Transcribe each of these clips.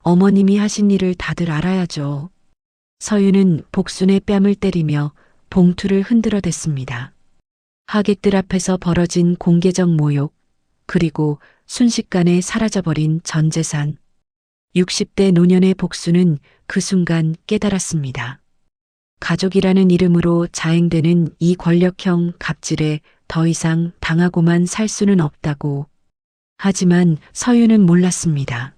어머님이 하신 일을 다들 알아야죠. 서윤은 복순의 뺨을 때리며 봉투를 흔들어댔습니다. 하객들 앞에서 벌어진 공개적 모욕, 그리고 순식간에 사라져버린 전 재산. 60대 노년의 복수는 그 순간 깨달았습니다. 가족이라는 이름으로 자행되는 이 권력형 갑질에 더 이상 당하고만 살 수는 없다고. 하지만 서윤은 몰랐습니다.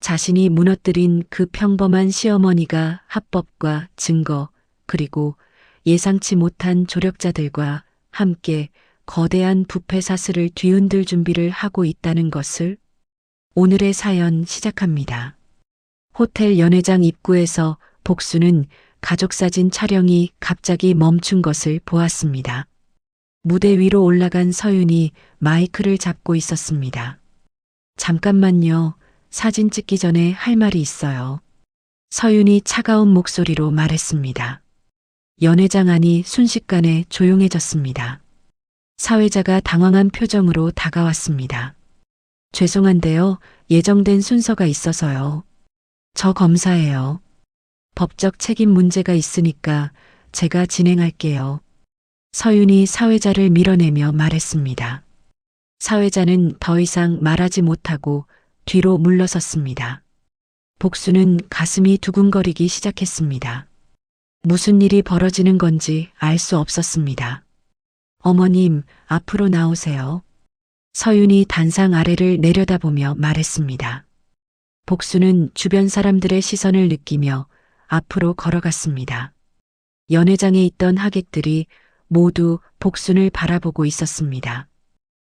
자신이 무너뜨린 그 평범한 시어머니가 합법과 증거, 그리고 예상치 못한 조력자들과 함께 거대한 부패 사슬을 뒤흔들 준비를 하고 있다는 것을. 오늘의 사연 시작합니다. 호텔 연회장 입구에서 복수는 가족사진 촬영이 갑자기 멈춘 것을 보았습니다. 무대 위로 올라간 서윤이 마이크를 잡고 있었습니다. 잠깐만요. 사진 찍기 전에 할 말이 있어요. 서윤이 차가운 목소리로 말했습니다. 연회장 안이 순식간에 조용해졌습니다. 사회자가 당황한 표정으로 다가왔습니다. 죄송한데요. 예정된 순서가 있어서요. 저 검사예요. 법적 책임 문제가 있으니까 제가 진행할게요. 서윤이 사회자를 밀어내며 말했습니다. 사회자는 더 이상 말하지 못하고 뒤로 물러섰습니다. 복수는 가슴이 두근거리기 시작했습니다. 무슨 일이 벌어지는 건지 알 수 없었습니다. 어머님, 앞으로 나오세요. 서윤이 단상 아래를 내려다보며 말했습니다. 복수는 주변 사람들의 시선을 느끼며 앞으로 걸어갔습니다. 연회장에 있던 하객들이 모두 복순을 바라보고 있었습니다.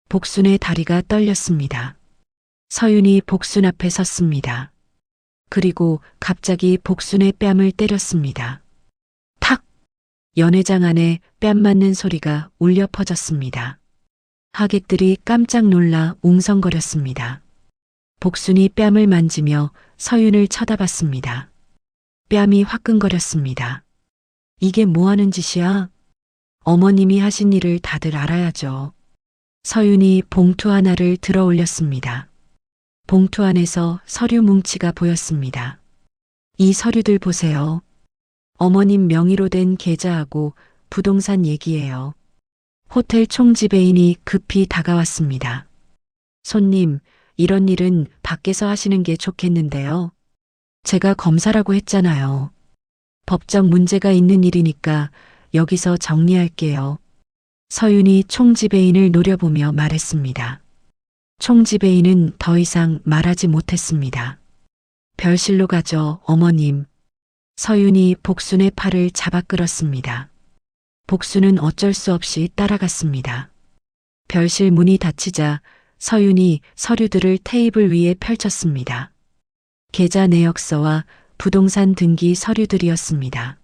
복순의 다리가 떨렸습니다. 서윤이 복순 앞에 섰습니다. 그리고 갑자기 복순의 뺨을 때렸습니다. 탁! 연회장 안에 뺨 맞는 소리가 울려 퍼졌습니다. 하객들이 깜짝 놀라 웅성거렸습니다. 복순이 뺨을 만지며 서윤을 쳐다봤습니다. 뺨이 화끈거렸습니다. 이게 뭐 하는 짓이야? 어머님이 하신 일을 다들 알아야죠. 서윤이 봉투 하나를 들어 올렸습니다. 봉투 안에서 서류 뭉치가 보였습니다. 이 서류들 보세요. 어머님 명의로 된 계좌하고 부동산 얘기예요. 호텔 총지배인이 급히 다가왔습니다. 손님, 이런 일은 밖에서 하시는 게 좋겠는데요. 제가 검사라고 했잖아요. 법적 문제가 있는 일이니까 여기서 정리할게요. 서윤이 총지배인을 노려보며 말했습니다. 총지배인은 더 이상 말하지 못했습니다. 별실로 가죠, 어머님. 서윤이 복순의 팔을 잡아 끌었습니다. 복순은 어쩔 수 없이 따라갔습니다. 별실 문이 닫히자 서윤이 서류들을 테이블 위에 펼쳤습니다. 계좌 내역서와 부동산 등기 서류들이었습니다.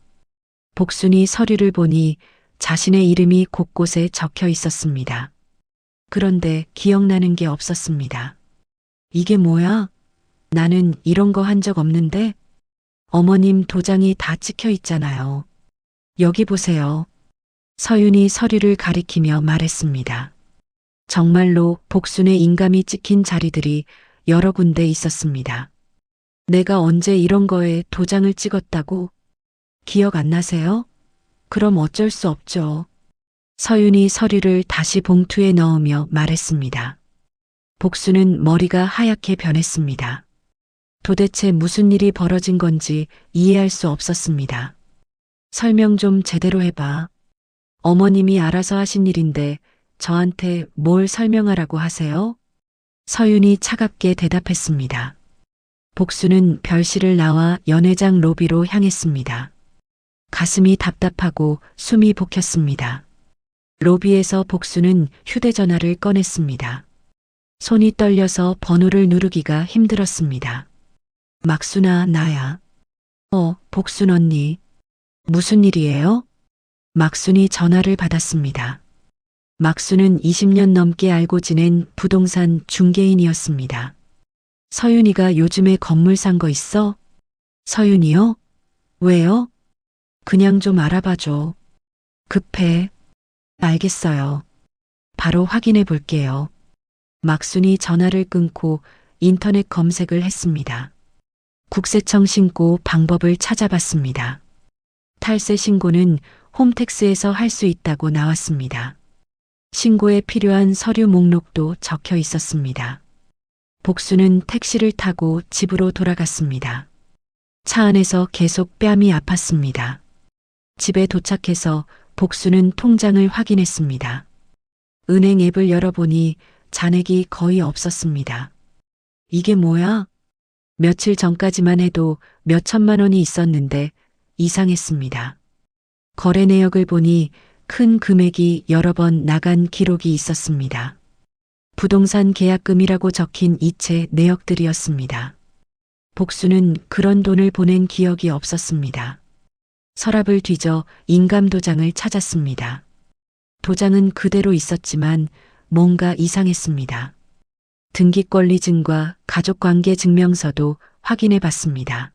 복순이 서류를 보니 자신의 이름이 곳곳에 적혀 있었습니다. 그런데 기억나는 게 없었습니다. 이게 뭐야? 나는 이런 거 한 적 없는데? 어머님 도장이 다 찍혀 있잖아요. 여기 보세요. 서윤이 서류를 가리키며 말했습니다. 정말로 복순의 인감이 찍힌 자리들이 여러 군데 있었습니다. 내가 언제 이런 거에 도장을 찍었다고? 기억 안 나세요? 그럼 어쩔 수 없죠. 서윤이 서류를 다시 봉투에 넣으며 말했습니다. 복순은 머리가 하얗게 변했습니다. 도대체 무슨 일이 벌어진 건지 이해할 수 없었습니다. 설명 좀 제대로 해봐. 어머님이 알아서 하신 일인데 저한테 뭘 설명하라고 하세요? 서윤이 차갑게 대답했습니다. 복수는 별실을 나와 연회장 로비로 향했습니다. 가슴이 답답하고 숨이 벅혔습니다. 로비에서 복수는 휴대전화를 꺼냈습니다. 손이 떨려서 번호를 누르기가 힘들었습니다. 막순아, 나야. 복순 언니. 무슨 일이에요? 막순이 전화를 받았습니다. 막순은 20년 넘게 알고 지낸 부동산 중개인이었습니다. 서윤이가 요즘에 건물 산 거 있어? 서윤이요? 왜요? 그냥 좀 알아봐줘. 급해. 알겠어요. 바로 확인해 볼게요. 막순이 전화를 끊고 인터넷 검색을 했습니다. 국세청 신고 방법을 찾아봤습니다. 탈세 신고는 홈택스에서 할 수 있다고 나왔습니다. 신고에 필요한 서류 목록도 적혀 있었습니다. 복수는 택시를 타고 집으로 돌아갔습니다. 차 안에서 계속 뺨이 아팠습니다. 집에 도착해서 복수는 통장을 확인했습니다. 은행 앱을 열어보니 잔액이 거의 없었습니다. 이게 뭐야? 며칠 전까지만 해도 몇 천만 원이 있었는데 이상했습니다. 거래 내역을 보니 큰 금액이 여러 번 나간 기록이 있었습니다. 부동산 계약금이라고 적힌 이체 내역들이었습니다. 복수는 그런 돈을 보낸 기억이 없었습니다. 서랍을 뒤져 인감도장을 찾았습니다. 도장은 그대로 있었지만 뭔가 이상했습니다. 등기권리증과 가족관계 증명서도 확인해 봤습니다.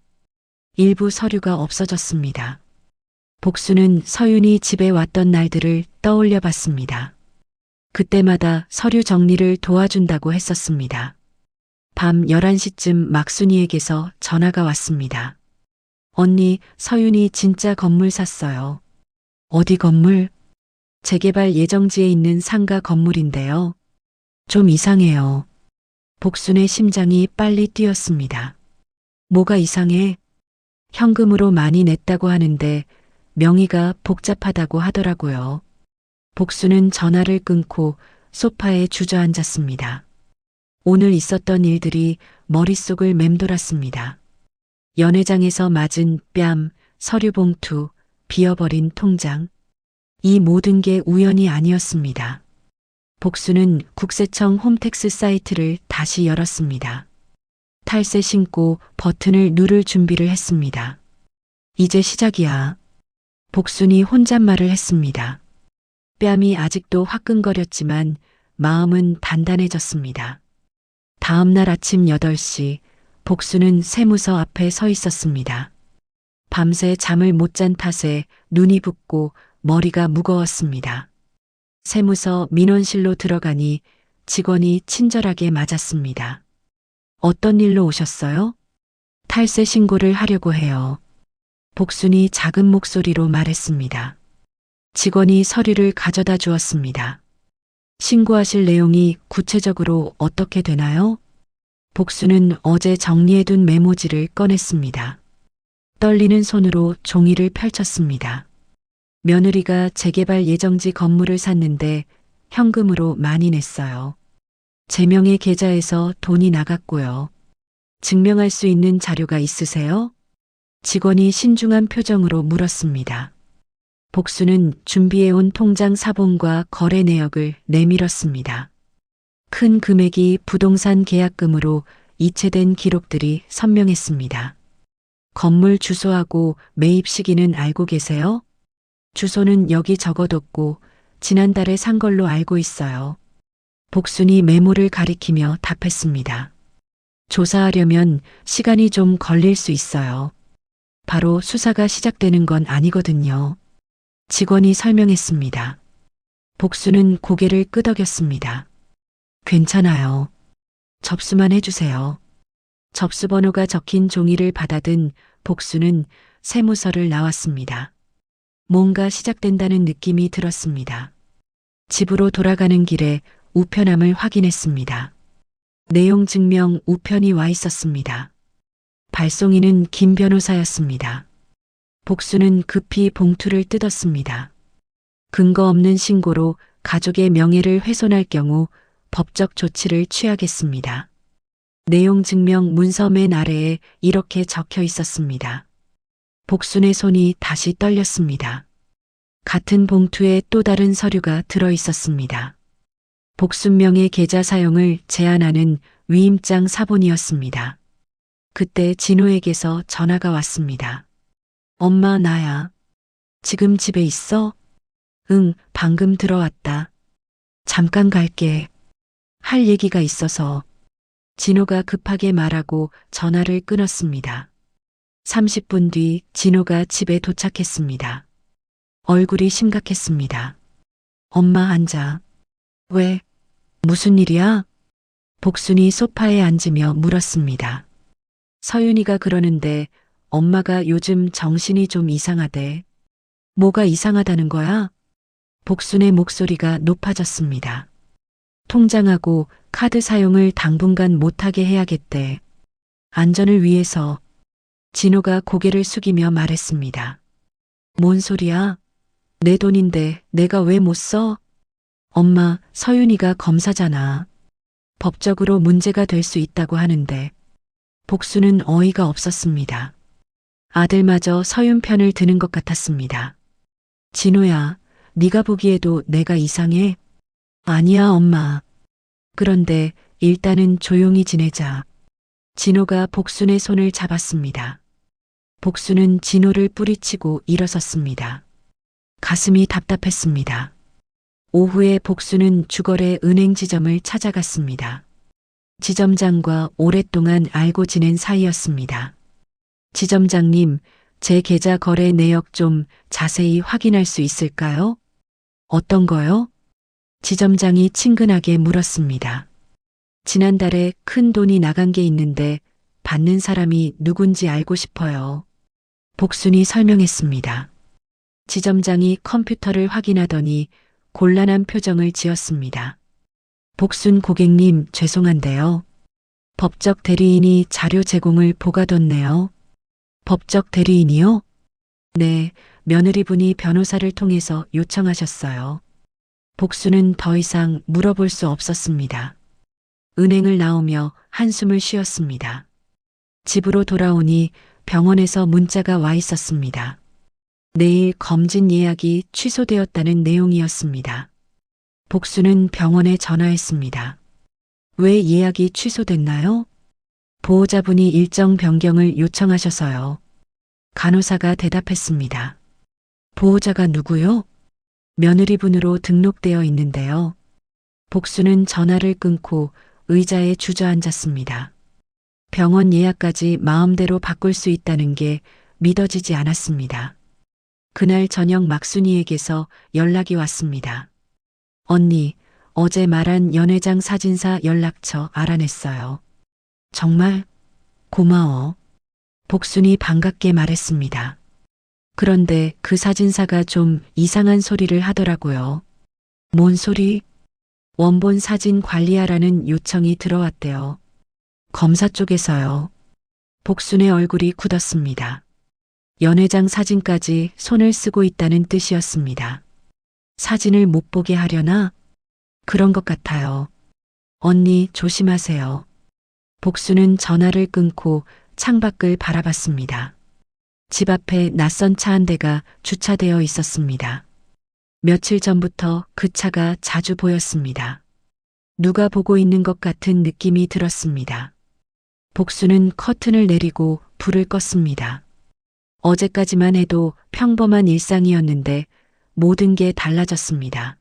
일부 서류가 없어졌습니다. 복수는 서윤이 집에 왔던 날들을 떠올려 봤습니다. 그때마다 서류 정리를 도와준다고 했었습니다. 밤 11시쯤 막순이에게서 전화가 왔습니다. 언니, 서윤이 진짜 건물 샀어요. 어디 건물? 재개발 예정지에 있는 상가 건물인데요. 좀 이상해요. 복순의 심장이 빨리 뛰었습니다. 뭐가 이상해? 현금으로 많이 냈다고 하는데 명의가 복잡하다고 하더라고요. 복수는 전화를 끊고 소파에 주저앉았습니다. 오늘 있었던 일들이 머릿속을 맴돌았습니다. 연회장에서 맞은 뺨, 서류 봉투, 비어버린 통장. 이 모든 게 우연이 아니었습니다. 복수는 국세청 홈택스 사이트를 다시 열었습니다. 탈세 신고 버튼을 누를 준비를 했습니다. 이제 시작이야. 복순이 혼잣말을 했습니다. 뺨이 아직도 화끈거렸지만 마음은 단단해졌습니다. 다음 날 아침 8시 복수는 세무서 앞에 서 있었습니다. 밤새 잠을 못 잔 탓에 눈이 붓고 머리가 무거웠습니다. 세무서 민원실로 들어가니 직원이 친절하게 맞았습니다. 어떤 일로 오셨어요? 탈세 신고를 하려고 해요. 복순이 작은 목소리로 말했습니다. 직원이 서류를 가져다 주었습니다. 신고하실 내용이 구체적으로 어떻게 되나요? 복수는 어제 정리해둔 메모지를 꺼냈습니다. 떨리는 손으로 종이를 펼쳤습니다. 며느리가 재개발 예정지 건물을 샀는데 현금으로 많이 냈어요. 제 명의 계좌에서 돈이 나갔고요. 증명할 수 있는 자료가 있으세요? 직원이 신중한 표정으로 물었습니다. 복수는 준비해온 통장 사본과 거래 내역을 내밀었습니다. 큰 금액이 부동산 계약금으로 이체된 기록들이 선명했습니다. 건물 주소하고 매입 시기는 알고 계세요? 주소는 여기 적어뒀고 지난달에 산 걸로 알고 있어요. 복순이 메모를 가리키며 답했습니다. 조사하려면 시간이 좀 걸릴 수 있어요. 바로 수사가 시작되는 건 아니거든요. 직원이 설명했습니다. 복수는 고개를 끄덕였습니다. 괜찮아요. 접수만 해주세요. 접수번호가 적힌 종이를 받아든 복수는 세무서를 나왔습니다. 뭔가 시작된다는 느낌이 들었습니다. 집으로 돌아가는 길에 우편함을 확인했습니다. 내용 증명 우편이 와 있었습니다. 발송인은 김 변호사였습니다. 복수는 급히 봉투를 뜯었습니다. 근거 없는 신고로 가족의 명예를 훼손할 경우 법적 조치를 취하겠습니다. 내용 증명 문서 맨 아래에 이렇게 적혀 있었습니다. 복순의 손이 다시 떨렸습니다. 같은 봉투에 또 다른 서류가 들어 있었습니다. 복순명의 계좌 사용을 제한하는 위임장 사본이었습니다. 그때 진호에게서 전화가 왔습니다. 엄마, 나야. 지금 집에 있어? 응, 방금 들어왔다. 잠깐 갈게. 할 얘기가 있어서. 진호가 급하게 말하고 전화를 끊었습니다. 30분 뒤 진호가 집에 도착했습니다. 얼굴이 심각했습니다. 엄마, 앉아. 왜? 무슨 일이야? 복순이 소파에 앉으며 물었습니다. 서윤이가 그러는데 엄마가 요즘 정신이 좀 이상하대. 뭐가 이상하다는 거야? 복순의 목소리가 높아졌습니다. 통장하고 카드 사용을 당분간 못하게 해야겠대. 안전을 위해서. 진호가 고개를 숙이며 말했습니다. 뭔 소리야? 내 돈인데 내가 왜 못 써? 엄마, 서윤이가 검사잖아. 법적으로 문제가 될 수 있다고 하는데. 복수는 어이가 없었습니다. 아들마저 서윤 편을 드는 것 같았습니다. 진호야, 네가 보기에도 내가 이상해? 아니야, 엄마. 그런데 일단은 조용히 지내자. 진호가 복순의 손을 잡았습니다. 복순은 진호를 뿌리치고 일어섰습니다. 가슴이 답답했습니다. 오후에 복순은 주거래 은행 지점을 찾아갔습니다. 지점장과 오랫동안 알고 지낸 사이였습니다. 지점장님, 제 계좌 거래 내역 좀 자세히 확인할 수 있을까요? 어떤 거요? 지점장이 친근하게 물었습니다. 지난달에 큰 돈이 나간 게 있는데 받는 사람이 누군지 알고 싶어요. 복순이 설명했습니다. 지점장이 컴퓨터를 확인하더니 곤란한 표정을 지었습니다. 복순 고객님, 죄송한데요. 법적 대리인이 자료 제공을 보가뒀네요. 법적 대리인이요? 네, 며느리분이 변호사를 통해서 요청하셨어요. 복순은 더 이상 물어볼 수 없었습니다. 은행을 나오며 한숨을 쉬었습니다. 집으로 돌아오니 병원에서 문자가 와 있었습니다. 내일 검진 예약이 취소되었다는 내용이었습니다. 복순은 병원에 전화했습니다. 왜 예약이 취소됐나요? 보호자분이 일정 변경을 요청하셔서요. 간호사가 대답했습니다. 보호자가 누구요? 며느리분으로 등록되어 있는데요. 복순은 전화를 끊고 의자에 주저앉았습니다. 병원 예약까지 마음대로 바꿀 수 있다는 게 믿어지지 않았습니다. 그날 저녁 막순이에게서 연락이 왔습니다. 언니, 어제 말한 연회장 사진사 연락처 알아냈어요. 정말 고마워. 복순이 반갑게 말했습니다. 그런데 그 사진사가 좀 이상한 소리를 하더라고요. 뭔 소리? 원본 사진 관리하라는 요청이 들어왔대요. 검사 쪽에서요. 복순의 얼굴이 굳었습니다. 연회장 사진까지 손을 쓰고 있다는 뜻이었습니다. 사진을 못 보게 하려나? 그런 것 같아요. 언니 조심하세요. 복순은 전화를 끊고 창밖을 바라봤습니다. 집 앞에 낯선 차 한 대가 주차되어 있었습니다. 며칠 전부터 그 차가 자주 보였습니다. 누가 보고 있는 것 같은 느낌이 들었습니다. 복순은 커튼을 내리고 불을 껐습니다. 어제까지만 해도 평범한 일상이었는데 모든 게 달라졌습니다.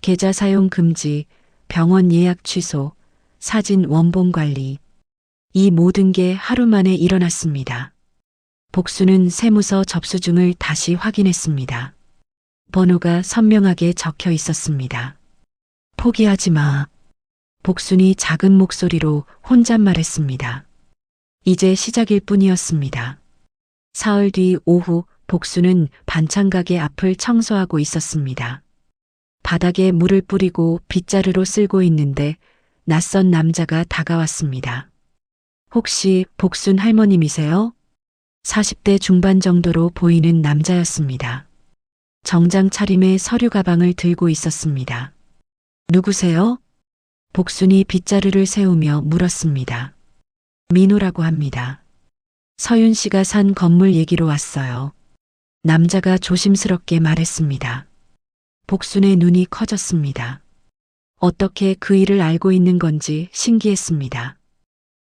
계좌 사용 금지, 병원 예약 취소, 사진 원본 관리. 이 모든 게 하루 만에 일어났습니다. 복순은 세무서 접수증을 다시 확인했습니다. 번호가 선명하게 적혀 있었습니다. 포기하지 마. 복순이 작은 목소리로 혼잣말했습니다. 이제 시작일 뿐이었습니다. 사흘 뒤 오후 복순은 반찬가게 앞을 청소하고 있었습니다. 바닥에 물을 뿌리고 빗자루로 쓸고 있는데 낯선 남자가 다가왔습니다. 혹시 복순 할머님이세요? 40대 중반 정도로 보이는 남자였습니다. 정장 차림의 서류 가방을 들고 있었습니다. 누구세요? 복순이 빗자루를 세우며 물었습니다. 민호라고 합니다. 서윤 씨가 산 건물 얘기로 왔어요. 남자가 조심스럽게 말했습니다. 복순의 눈이 커졌습니다. 어떻게 그 일을 알고 있는 건지 신기했습니다.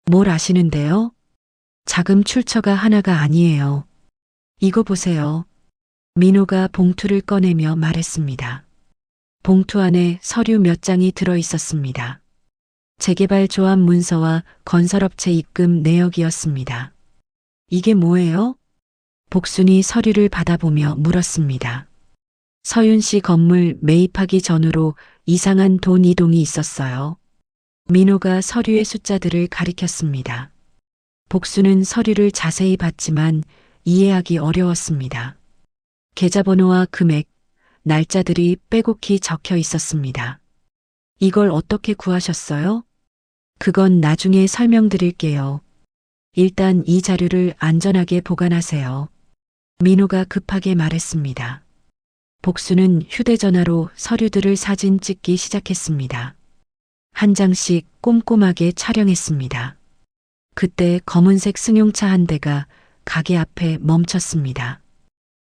뭘 아시는데요? 자금 출처가 하나가 아니에요. 이거 보세요. 민호가 봉투를 꺼내며 말했습니다. 봉투 안에 서류 몇 장이 들어 있었습니다. 재개발 조합 문서와 건설업체 입금 내역이었습니다. 이게 뭐예요? 복순이 서류를 받아보며 물었습니다. 서윤 씨 건물 매입하기 전후로 이상한 돈 이동이 있었어요. 민호가 서류의 숫자들을 가리켰습니다. 복수는 서류를 자세히 봤지만 이해하기 어려웠습니다. 계좌번호와 금액, 날짜들이 빼곡히 적혀 있었습니다. 이걸 어떻게 구하셨어요? 그건 나중에 설명드릴게요. 일단 이 자료를 안전하게 보관하세요. 민호가 급하게 말했습니다. 복수는 휴대전화로 서류들을 사진 찍기 시작했습니다. 한 장씩 꼼꼼하게 촬영했습니다. 그때 검은색 승용차 한 대가 가게 앞에 멈췄습니다.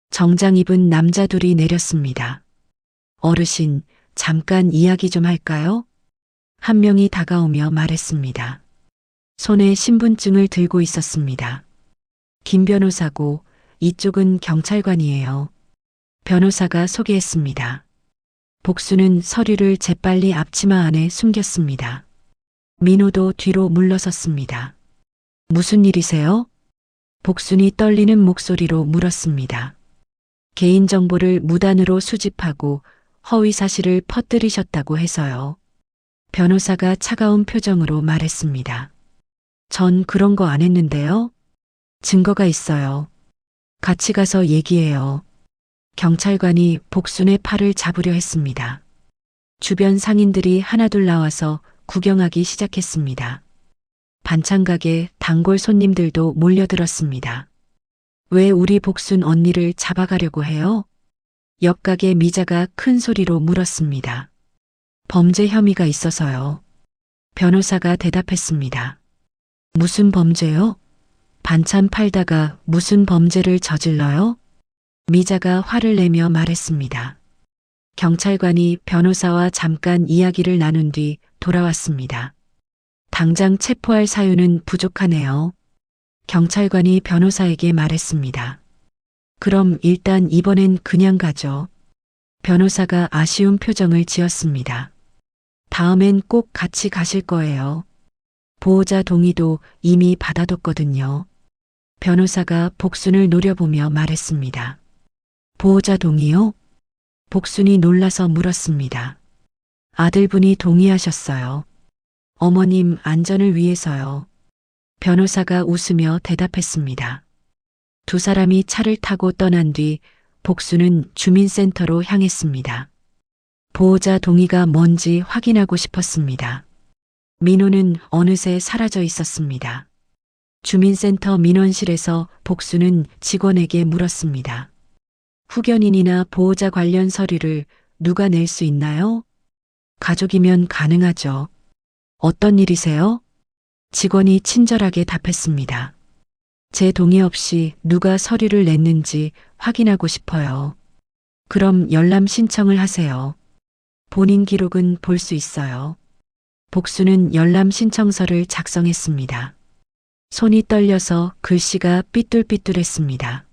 정장 입은 남자 둘이 내렸습니다. 어르신, 잠깐 이야기 좀 할까요? 한 명이 다가오며 말했습니다. 손에 신분증을 들고 있었습니다. 김 변호사고 이쪽은 경찰관이에요. 변호사가 소개했습니다. 복수는 서류를 재빨리 앞치마 안에 숨겼습니다. 민호도 뒤로 물러섰습니다. 무슨 일이세요? 복순이 떨리는 목소리로 물었습니다. 개인정보를 무단으로 수집하고 허위 사실을 퍼뜨리셨다고 해서요. 변호사가 차가운 표정으로 말했습니다. 전 그런 거 안 했는데요. 증거가 있어요. 같이 가서 얘기해요. 경찰관이 복순의 팔을 잡으려 했습니다. 주변 상인들이 하나둘 나와서 구경하기 시작했습니다. 반찬가게 단골 손님들도 몰려들었습니다. 왜 우리 복순 언니를 잡아가려고 해요? 옆가게 미자가 큰 소리로 물었습니다. 범죄 혐의가 있어서요. 변호사가 대답했습니다. 무슨 범죄요? 반찬 팔다가 무슨 범죄를 저질러요? 미자가 화를 내며 말했습니다. 경찰관이 변호사와 잠깐 이야기를 나눈 뒤 돌아왔습니다. 당장 체포할 사유는 부족하네요. 경찰관이 변호사에게 말했습니다. 그럼 일단 이번엔 그냥 가죠. 변호사가 아쉬운 표정을 지었습니다. 다음엔 꼭 같이 가실 거예요. 보호자 동의도 이미 받아뒀거든요. 변호사가 복순을 노려보며 말했습니다. 보호자 동의요? 복순이 놀라서 물었습니다. 아들분이 동의하셨어요. 어머님 안전을 위해서요. 변호사가 웃으며 대답했습니다. 두 사람이 차를 타고 떠난 뒤 복수는 주민센터로 향했습니다. 보호자 동의가 뭔지 확인하고 싶었습니다. 민호는 어느새 사라져 있었습니다. 주민센터 민원실에서 복수는 직원에게 물었습니다. 후견인이나 보호자 관련 서류를 누가 낼 수 있나요? 가족이면 가능하죠. 어떤 일이세요? 직원이 친절하게 답했습니다. 제 동의 없이 누가 서류를 냈는지 확인하고 싶어요. 그럼 열람 신청을 하세요. 본인 기록은 볼 수 있어요. 복수는 열람 신청서를 작성했습니다. 손이 떨려서 글씨가 삐뚤삐뚤했습니다.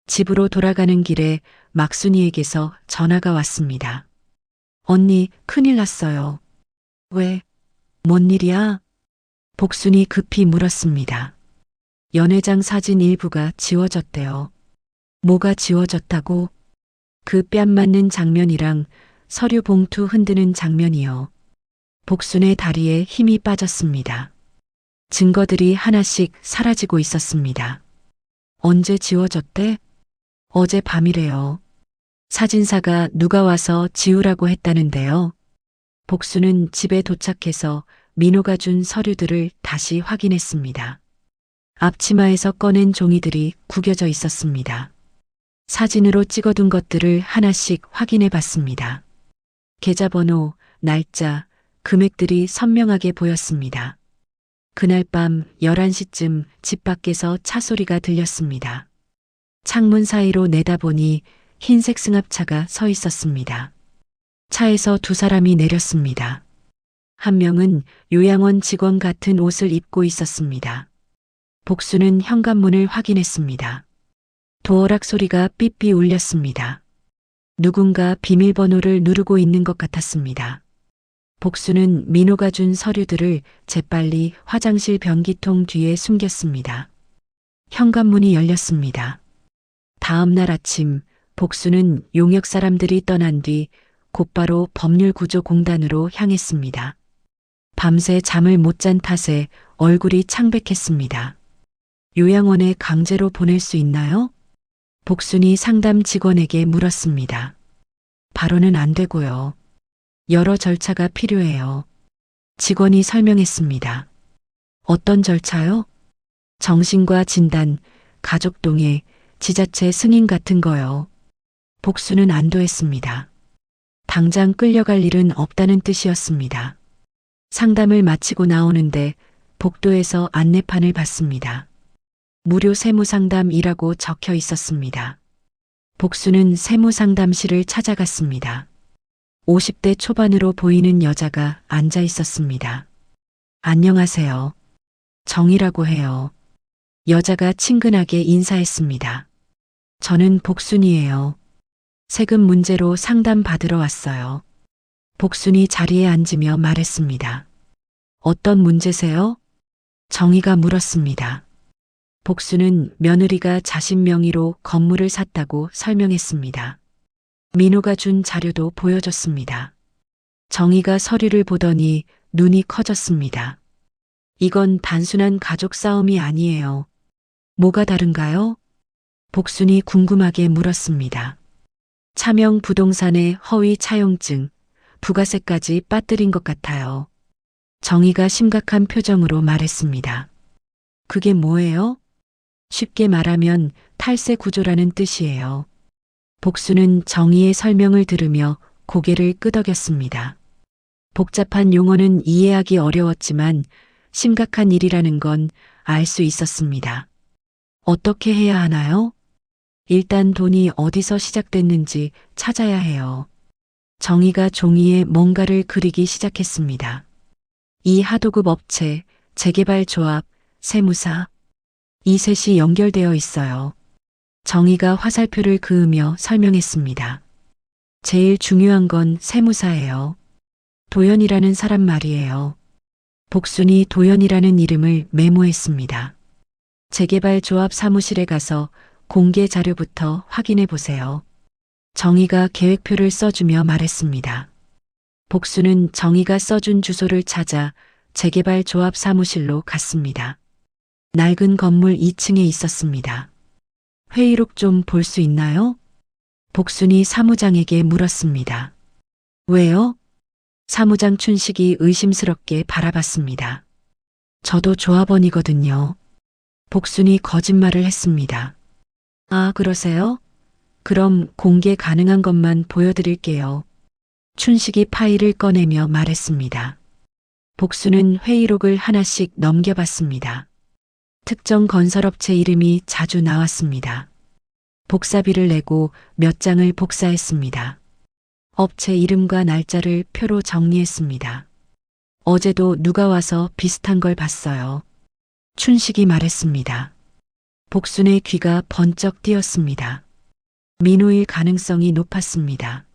집으로 돌아가는 길에 막순이에게서 전화가 왔습니다. 언니, 큰일 났어요. 왜? 뭔 일이야? 복순이 급히 물었습니다. 연회장 사진 일부가 지워졌대요. 뭐가 지워졌다고? 그 뺨 맞는 장면이랑 서류 봉투 흔드는 장면이요. 복순의 다리에 힘이 빠졌습니다. 증거들이 하나씩 사라지고 있었습니다. 언제 지워졌대? 어제 밤이래요. 사진사가 누가 와서 지우라고 했다는데요. 복수는 집에 도착해서 민호가 준 서류들을 다시 확인했습니다. 앞치마에서 꺼낸 종이들이 구겨져 있었습니다. 사진으로 찍어둔 것들을 하나씩 확인해 봤습니다. 계좌번호, 날짜, 금액들이 선명하게 보였습니다. 그날 밤 11시쯤 집 밖에서 차 소리가 들렸습니다. 창문 사이로 내다보니 흰색 승합차가 서 있었습니다. 차에서 두 사람이 내렸습니다. 한 명은 요양원 직원 같은 옷을 입고 있었습니다. 복수는 현관문을 확인했습니다. 도어락 소리가 삐삐 울렸습니다. 누군가 비밀번호를 누르고 있는 것 같았습니다. 복수는 민호가 준 서류들을 재빨리 화장실 변기통 뒤에 숨겼습니다. 현관문이 열렸습니다. 다음 날 아침 복수는 용역 사람들이 떠난 뒤 곧바로 법률구조공단으로 향했습니다. 밤새 잠을 못 잔 탓에 얼굴이 창백했습니다. 요양원에 강제로 보낼 수 있나요? 복순이 상담 직원에게 물었습니다. 바로는 안 되고요. 여러 절차가 필요해요. 직원이 설명했습니다. 어떤 절차요? 정신과 진단, 가족 동의, 지자체 승인 같은 거요. 복수는 안도했습니다. 당장 끌려갈 일은 없다는 뜻이었습니다. 상담을 마치고 나오는데 복도에서 안내판을 봤습니다. 무료 세무상담이라고 적혀 있었습니다. 복수는 세무상담실을 찾아갔습니다. 50대 초반으로 보이는 여자가 앉아 있었습니다. 안녕하세요. 정이라고 해요. 여자가 친근하게 인사했습니다. 저는 복순이에요. 세금 문제로 상담 받으러 왔어요. 복순이 자리에 앉으며 말했습니다. 어떤 문제세요? 정희가 물었습니다. 복순은 며느리가 자신 명의로 건물을 샀다고 설명했습니다. 민호가 준 자료도 보여줬습니다. 정희가 서류를 보더니 눈이 커졌습니다. 이건 단순한 가족 싸움이 아니에요. 뭐가 다른가요? 복순이 궁금하게 물었습니다. 차명 부동산의 허위 차용증, 부가세까지 빠뜨린 것 같아요. 정희가 심각한 표정으로 말했습니다. 그게 뭐예요? 쉽게 말하면 탈세 구조라는 뜻이에요. 복수는 정희의 설명을 들으며 고개를 끄덕였습니다. 복잡한 용어는 이해하기 어려웠지만 심각한 일이라는 건 알 수 있었습니다. 어떻게 해야 하나요? 일단 돈이 어디서 시작됐는지 찾아야 해요. 정희가 종이에 뭔가를 그리기 시작했습니다. 이 하도급 업체, 재개발 조합, 세무사, 이 셋이 연결되어 있어요. 정희가 화살표를 그으며 설명했습니다. 제일 중요한 건 세무사예요. 도연이라는 사람 말이에요. 복순이 도연이라는 이름을 메모했습니다. 재개발 조합 사무실에 가서 공개 자료부터 확인해 보세요. 정희가 계획표를 써주며 말했습니다. 복수는 정희가 써준 주소를 찾아 재개발 조합 사무실로 갔습니다. 낡은 건물 2층에 있었습니다. 회의록 좀 볼 수 있나요? 복순이 사무장에게 물었습니다. 왜요? 사무장 춘식이 의심스럽게 바라봤습니다. 저도 조합원이거든요. 복순이 거짓말을 했습니다. 아, 그러세요? 그럼 공개 가능한 것만 보여드릴게요. 춘식이 파일을 꺼내며 말했습니다. 복수는 회의록을 하나씩 넘겨봤습니다. 특정 건설업체 이름이 자주 나왔습니다. 복사비를 내고 몇 장을 복사했습니다. 업체 이름과 날짜를 표로 정리했습니다. 어제도 누가 와서 비슷한 걸 봤어요. 춘식이 말했습니다. 복순의 귀가 번쩍 띄었습니다. 민호일 가능성이 높았습니다.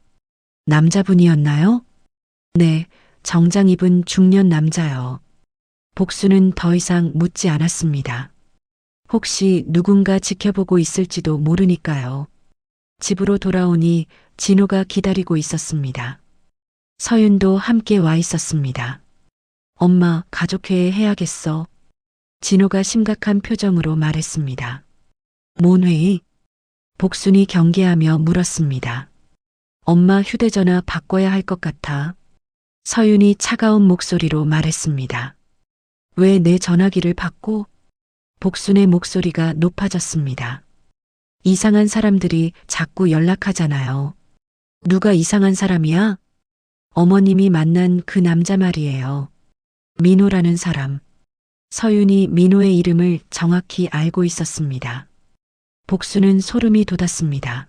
남자분이었나요? 네, 정장 입은 중년 남자요. 복수는 더 이상 묻지 않았습니다. 혹시 누군가 지켜보고 있을지도 모르니까요. 집으로 돌아오니 진호가 기다리고 있었습니다. 서윤도 함께 와 있었습니다. 엄마, 가족회의 해야겠어. 진호가 심각한 표정으로 말했습니다. 뭔 회의? 복순이 경계하며 물었습니다. 엄마 휴대전화 바꿔야 할 것 같아. 서윤이 차가운 목소리로 말했습니다. 왜 내 전화기를 바꿔? 복순의 목소리가 높아졌습니다. 이상한 사람들이 자꾸 연락하잖아요. 누가 이상한 사람이야? 어머님이 만난 그 남자 말이에요. 민호라는 사람. 서윤이 민호의 이름을 정확히 알고 있었습니다. 복수는 소름이 돋았습니다.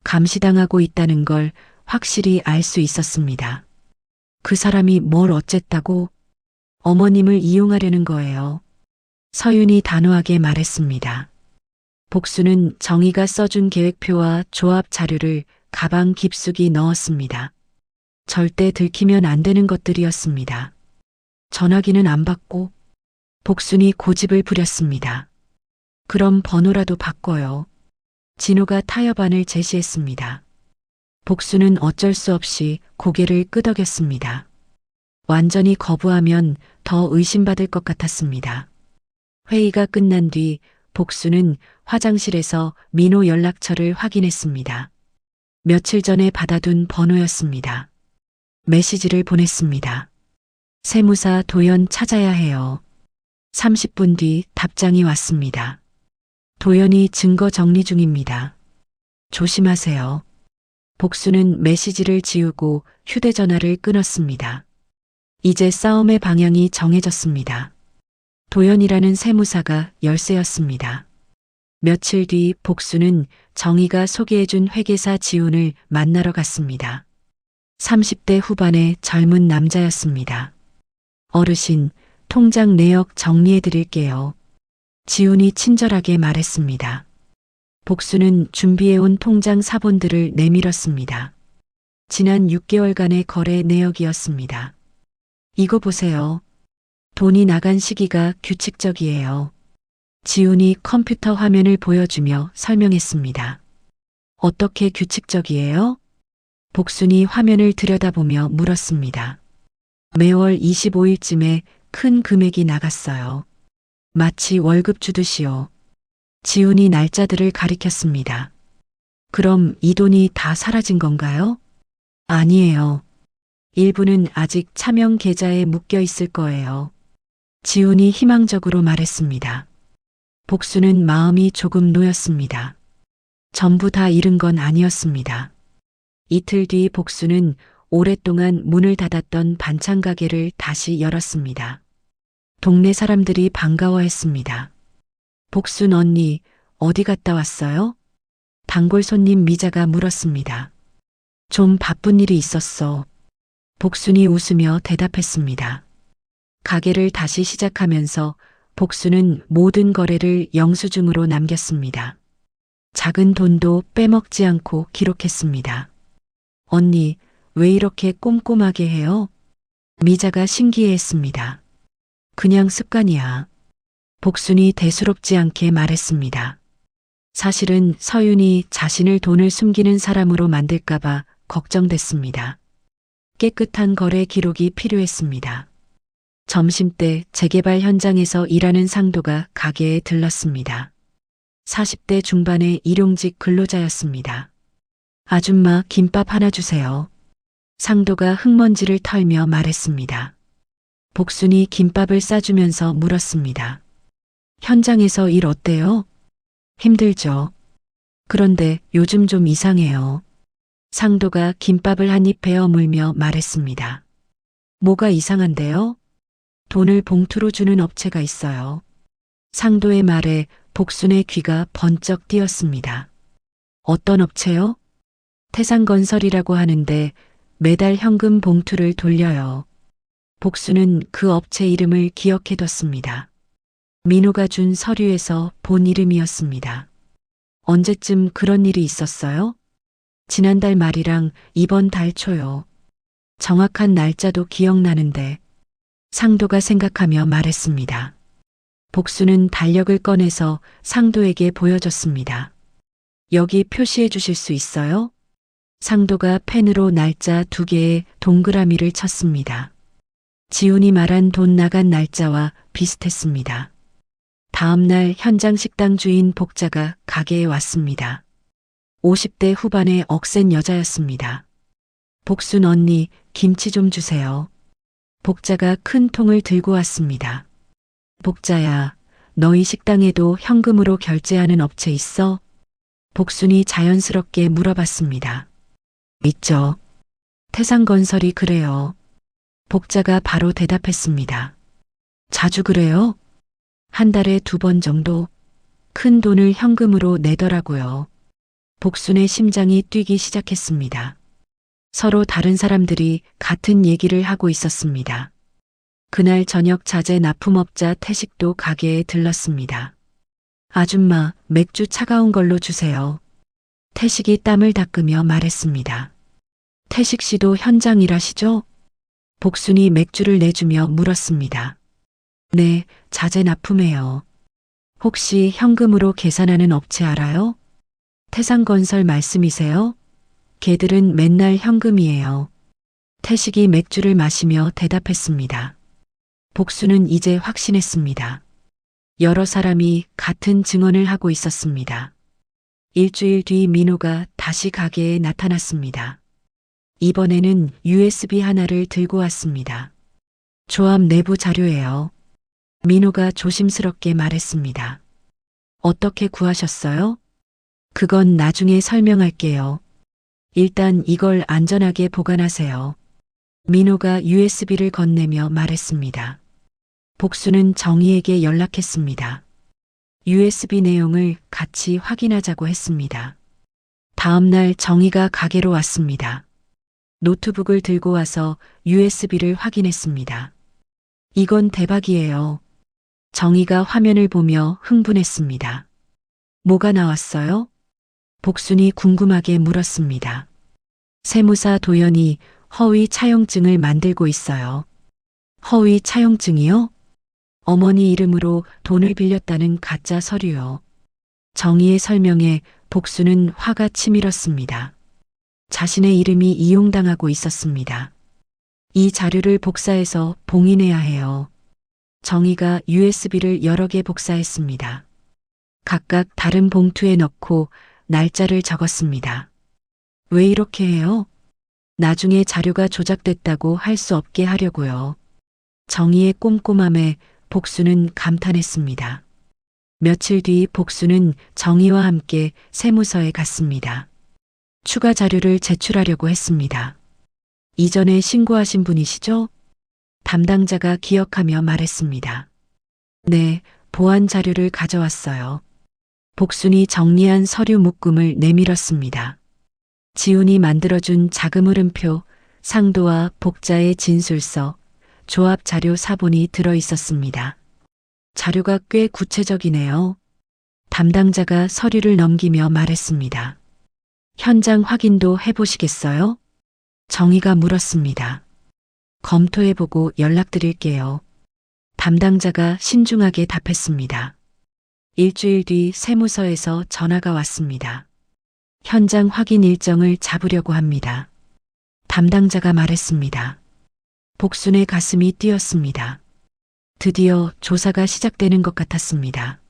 감시당하고 있다는 걸 확실히 알 수 있었습니다. 그 사람이 뭘 어쨌다고? 어머님을 이용하려는 거예요. 서윤이 단호하게 말했습니다. 복수는 정희가 써준 계획표와 조합 자료를 가방 깊숙이 넣었습니다. 절대 들키면 안 되는 것들이었습니다. 전화기는 안 받고 복순이 고집을 부렸습니다. 그럼 번호라도 바꿔요. 진호가 타협안을 제시했습니다. 복수는 어쩔 수 없이 고개를 끄덕였습니다. 완전히 거부하면 더 의심받을 것 같았습니다. 회의가 끝난 뒤 복수는 화장실에서 민호 연락처를 확인했습니다. 며칠 전에 받아둔 번호였습니다. 메시지를 보냈습니다. 세무사 도연 찾아야 해요. 30분 뒤 답장이 왔습니다. 도연이 증거 정리 중입니다. 조심하세요. 복수는 메시지를 지우고 휴대전화를 끊었습니다. 이제 싸움의 방향이 정해졌습니다. 도연이라는 세무사가 열쇠였습니다. 며칠 뒤 복수는 정희가 소개해준 회계사 지훈을 만나러 갔습니다. 30대 후반의 젊은 남자였습니다. 어르신, 통장 내역 정리해 드릴게요. 지훈이 친절하게 말했습니다. 복수는 준비해온 통장 사본들을 내밀었습니다. 지난 6개월간의 거래 내역이었습니다. 이거 보세요. 돈이 나간 시기가 규칙적이에요. 지훈이 컴퓨터 화면을 보여주며 설명했습니다. 어떻게 규칙적이에요? 복순이 화면을 들여다보며 물었습니다. 매월 25일쯤에 큰 금액이 나갔어요. 마치 월급 주듯이요. 지훈이 날짜들을 가리켰습니다. 그럼 이 돈이 다 사라진 건가요? 아니에요. 일부는 아직 차명 계좌에 묶여 있을 거예요. 지훈이 희망적으로 말했습니다. 복수는 마음이 조금 놓였습니다. 전부 다 잃은 건 아니었습니다. 이틀 뒤 복수는 오랫동안 문을 닫았던 반찬 가게를 다시 열었습니다. 동네 사람들이 반가워했습니다. 복순 언니, 어디 갔다 왔어요? 단골 손님 미자가 물었습니다. 좀 바쁜 일이 있었어. 복순이 웃으며 대답했습니다. 가게를 다시 시작하면서 복수는 모든 거래를 영수증으로 남겼습니다. 작은 돈도 빼먹지 않고 기록했습니다. 언니, 왜 이렇게 꼼꼼하게 해요? 미자가 신기해했습니다. 그냥 습관이야. 복순이 대수롭지 않게 말했습니다. 사실은 서윤이 자신을 돈을 숨기는 사람으로 만들까봐 걱정됐습니다. 깨끗한 거래 기록이 필요했습니다. 점심때 재개발 현장에서 일하는 상도가 가게에 들렀습니다. 40대 중반의 일용직 근로자였습니다. 아줌마, 김밥 하나 주세요. 상도가 흙먼지를 털며 말했습니다. 복순이 김밥을 싸주면서 물었습니다. 현장에서 일 어때요? 힘들죠. 그런데 요즘 좀 이상해요. 상도가 김밥을 한 입 베어 물며 말했습니다. 뭐가 이상한데요? 돈을 봉투로 주는 업체가 있어요. 상도의 말에 복순의 귀가 번쩍 띄었습니다. 어떤 업체요? 태산건설이라고 하는데 매달 현금 봉투를 돌려요. 복순은 그 업체 이름을 기억해뒀습니다. 민호가 준 서류에서 본 이름이었습니다. 언제쯤 그런 일이 있었어요? 지난달 말이랑 이번 달 초요. 정확한 날짜도 기억나는데 상도가 생각하며 말했습니다. 복수는 달력을 꺼내서 상도에게 보여줬습니다. 여기 표시해 주실 수 있어요? 상도가 펜으로 날짜 2개의 동그라미를 쳤습니다. 지훈이 말한 돈 나간 날짜와 비슷했습니다. 다음 날 현장 식당 주인 복자가 가게에 왔습니다. 50대 후반의 억센 여자였습니다. 복순 언니, 김치 좀 주세요. 복자가 큰 통을 들고 왔습니다. 복자야, 너희 식당에도 현금으로 결제하는 업체 있어? 복순이 자연스럽게 물어봤습니다. 있죠. 태산건설이 그래요. 복자가 바로 대답했습니다. 자주 그래요? 한 달에 2번 정도 큰 돈을 현금으로 내더라고요. 복순의 심장이 뛰기 시작했습니다. 서로 다른 사람들이 같은 얘기를 하고 있었습니다. 그날 저녁 자재 납품업자 태식도 가게에 들렀습니다. 아줌마, 맥주 차가운 걸로 주세요. 태식이 땀을 닦으며 말했습니다. 태식 씨도 현장 일하시죠? 복순이 맥주를 내주며 물었습니다. 네, 자재 납품해요. 혹시 현금으로 계산하는 업체 알아요? 태산건설 말씀이세요? 걔들은 맨날 현금이에요. 태식이 맥주를 마시며 대답했습니다. 복수는 이제 확신했습니다. 여러 사람이 같은 증언을 하고 있었습니다. 일주일 뒤 민호가 다시 가게에 나타났습니다. 이번에는 USB 하나를 들고 왔습니다. 조합 내부 자료예요. 민호가 조심스럽게 말했습니다. 어떻게 구하셨어요? 그건 나중에 설명할게요. 일단 이걸 안전하게 보관하세요. 민호가 USB를 건네며 말했습니다. 복수는 정희에게 연락했습니다. USB 내용을 같이 확인하자고 했습니다. 다음 날 정희가 가게로 왔습니다. 노트북을 들고 와서 USB를 확인했습니다. 이건 대박이에요. 정희가 화면을 보며 흥분했습니다. 뭐가 나왔어요? 복순이 궁금하게 물었습니다. 세무사 도연이 허위 차용증을 만들고 있어요. 허위 차용증이요? 어머니 이름으로 돈을 빌렸다는 가짜 서류요. 정희의 설명에 복수는 화가 치밀었습니다. 자신의 이름이 이용당하고 있었습니다. 이 자료를 복사해서 봉인해야 해요. 정희가 USB를 여러 개 복사했습니다. 각각 다른 봉투에 넣고 날짜를 적었습니다. 왜 이렇게 해요? 나중에 자료가 조작됐다고 할 수 없게 하려고요. 정희의 꼼꼼함에 복수는 감탄했습니다. 며칠 뒤 복수는 정희와 함께 세무서에 갔습니다. 추가 자료를 제출하려고 했습니다. 이전에 신고하신 분이시죠? 담당자가 기억하며 말했습니다. 네, 보안 자료를 가져왔어요. 복순이 정리한 서류 묶음을 내밀었습니다. 지훈이 만들어준 자금 흐름표, 상도와 복자의 진술서, 조합 자료 사본이 들어 있었습니다. 자료가 꽤 구체적이네요. 담당자가 서류를 넘기며 말했습니다. 현장 확인도 해보시겠어요? 정희가 물었습니다. 검토해보고 연락드릴게요. 담당자가 신중하게 답했습니다. 일주일 뒤 세무서에서 전화가 왔습니다. 현장 확인 일정을 잡으려고 합니다. 담당자가 말했습니다. 복순의 가슴이 뛰었습니다. 드디어 조사가 시작되는 것 같았습니다.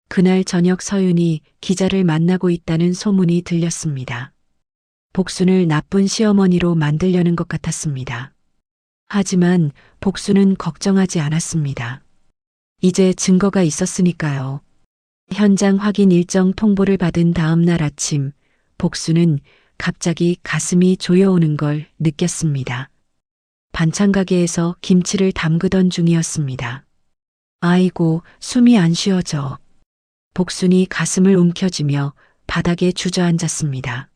그날 저녁 서윤이 기자를 만나고 있다는 소문이 들렸습니다. 복순을 나쁜 시어머니로 만들려는 것 같았습니다. 하지만 복순은 걱정하지 않았습니다. 이제 증거가 있었으니까요. 현장 확인 일정 통보를 받은 다음 날 아침, 복순은 갑자기 가슴이 조여오는 걸 느꼈습니다. 반찬 가게에서 김치를 담그던 중이었습니다. 아이고, 숨이 안 쉬어져. 복순이 가슴을 움켜쥐며 바닥에 주저앉았습니다.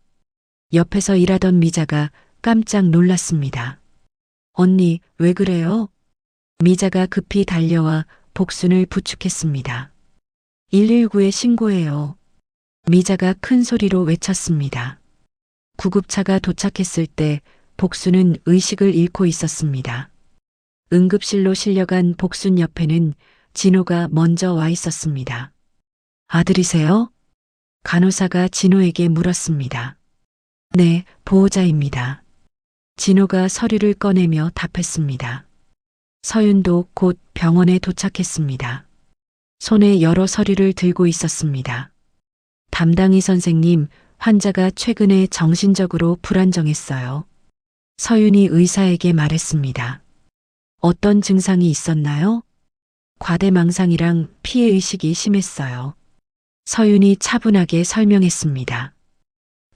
옆에서 일하던 미자가 깜짝 놀랐습니다. 언니, 왜 그래요? 미자가 급히 달려와 복순을 부축했습니다. 119에 신고해요. 미자가 큰 소리로 외쳤습니다. 구급차가 도착했을 때 복순은 의식을 잃고 있었습니다. 응급실로 실려간 복순 옆에는 진호가 먼저 와 있었습니다. 아들이세요? 간호사가 진호에게 물었습니다. 네, 보호자입니다. 진호가 서류를 꺼내며 답했습니다. 서윤도 곧 병원에 도착했습니다. 손에 여러 서류를 들고 있었습니다. 담당의 선생님, 환자가 최근에 정신적으로 불안정했어요. 서윤이 의사에게 말했습니다. 어떤 증상이 있었나요? 과대망상이랑 피해의식이 심했어요. 서윤이 차분하게 설명했습니다.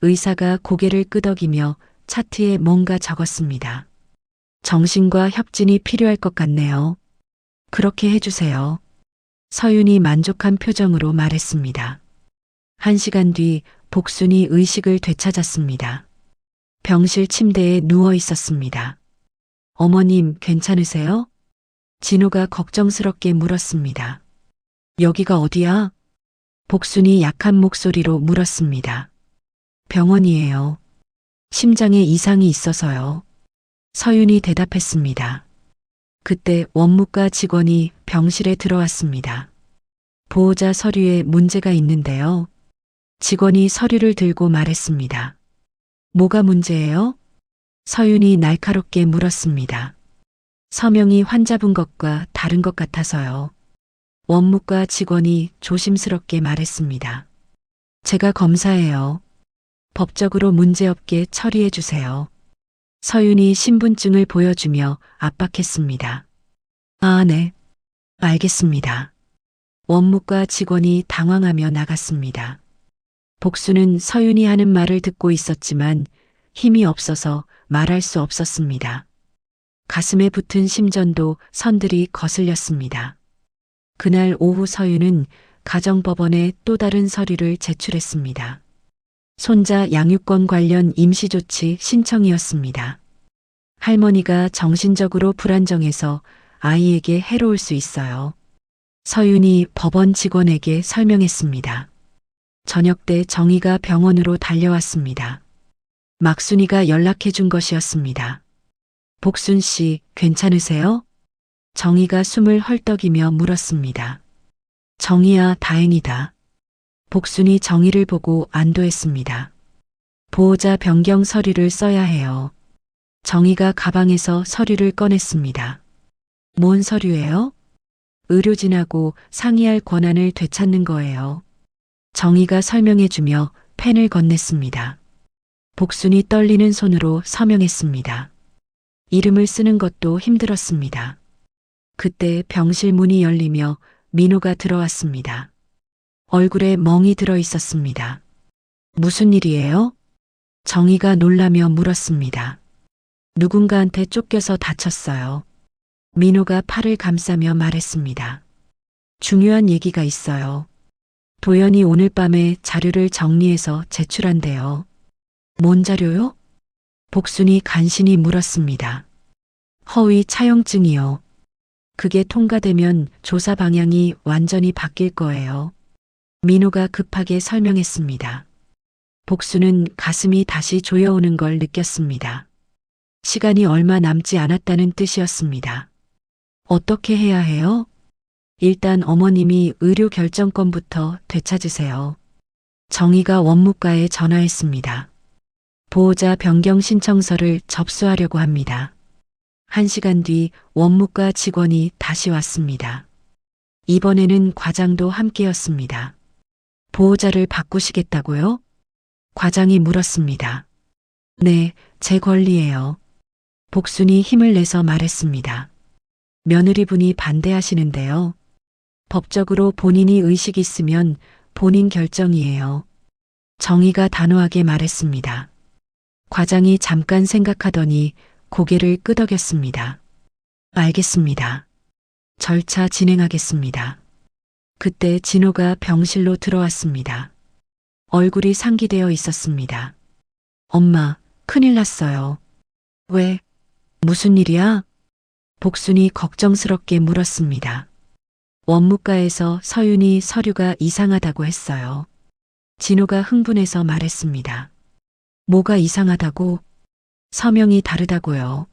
의사가 고개를 끄덕이며 차트에 뭔가 적었습니다. 정신과 협진이 필요할 것 같네요. 그렇게 해주세요. 서윤이 만족한 표정으로 말했습니다. 1시간 뒤 복순이 의식을 되찾았습니다. 병실 침대에 누워 있었습니다. 어머님, 괜찮으세요? 진호가 걱정스럽게 물었습니다. 여기가 어디야? 복순이 약한 목소리로 물었습니다. 병원이에요. 심장에 이상이 있어서요. 서윤이 대답했습니다. 그때 원무과 직원이 병실에 들어왔습니다. 보호자 서류에 문제가 있는데요. 직원이 서류를 들고 말했습니다. 뭐가 문제예요? 서윤이 날카롭게 물었습니다. 서명이 환자분 것과 다른 것 같아서요. 원무과 직원이 조심스럽게 말했습니다. 제가 검사해요. 법적으로 문제없게 처리해 주세요. 서윤이 신분증을 보여주며 압박했습니다. 아, 네. 알겠습니다. 원무과 직원이 당황하며 나갔습니다. 복수는 서윤이 하는 말을 듣고 있었지만 힘이 없어서 말할 수 없었습니다. 가슴에 붙은 심전도 선들이 거슬렸습니다. 그날 오후 서윤은 가정법원에 또 다른 서류를 제출했습니다. 손자 양육권 관련 임시조치 신청이었습니다. 할머니가 정신적으로 불안정해서 아이에게 해로울 수 있어요. 서윤이 법원 직원에게 설명했습니다. 저녁 때 정희가 병원으로 달려왔습니다. 막순이가 연락해 준 것이었습니다. 복순 씨, 괜찮으세요? 정희가 숨을 헐떡이며 물었습니다. 정희야, 다행이다. 복순이 정희를 보고 안도했습니다. 보호자 변경 서류를 써야 해요. 정희가 가방에서 서류를 꺼냈습니다. 뭔 서류예요? 의료진하고 상의할 권한을 되찾는 거예요. 정희가 설명해주며 펜을 건넸습니다. 복순이 떨리는 손으로 서명했습니다. 이름을 쓰는 것도 힘들었습니다. 그때 병실 문이 열리며 민호가 들어왔습니다. 얼굴에 멍이 들어 있었습니다. 무슨 일이에요? 정희가 놀라며 물었습니다. 누군가한테 쫓겨서 다쳤어요. 민호가 팔을 감싸며 말했습니다. 중요한 얘기가 있어요. 도연이 오늘 밤에 자료를 정리해서 제출한대요. 뭔 자료요? 복순이 간신히 물었습니다. 허위 차용증이요. 그게 통과되면 조사 방향이 완전히 바뀔 거예요. 민호가 급하게 설명했습니다. 복순은 가슴이 다시 조여오는 걸 느꼈습니다. 시간이 얼마 남지 않았다는 뜻이었습니다. 어떻게 해야 해요? 일단 어머님이 의료 결정권부터 되찾으세요. 정희가 원무과에 전화했습니다. 보호자 변경 신청서를 접수하려고 합니다. 1시간 뒤 원무과 직원이 다시 왔습니다. 이번에는 과장도 함께였습니다. 보호자를 바꾸시겠다고요? 과장이 물었습니다. 네, 제 권리예요. 복순이 힘을 내서 말했습니다. 며느리분이 반대하시는데요. 법적으로 본인이 의식이 있으면 본인 결정이에요. 정희가 단호하게 말했습니다. 과장이 잠깐 생각하더니 고개를 끄덕였습니다. 알겠습니다. 절차 진행하겠습니다. 그때 진호가 병실로 들어왔습니다. 얼굴이 상기되어 있었습니다. 엄마, 큰일 났어요. 왜? 무슨 일이야? 복순이 걱정스럽게 물었습니다. 원무과에서 서윤이 서류가 이상하다고 했어요. 진호가 흥분해서 말했습니다. 뭐가 이상하다고? 서명이 다르다고요.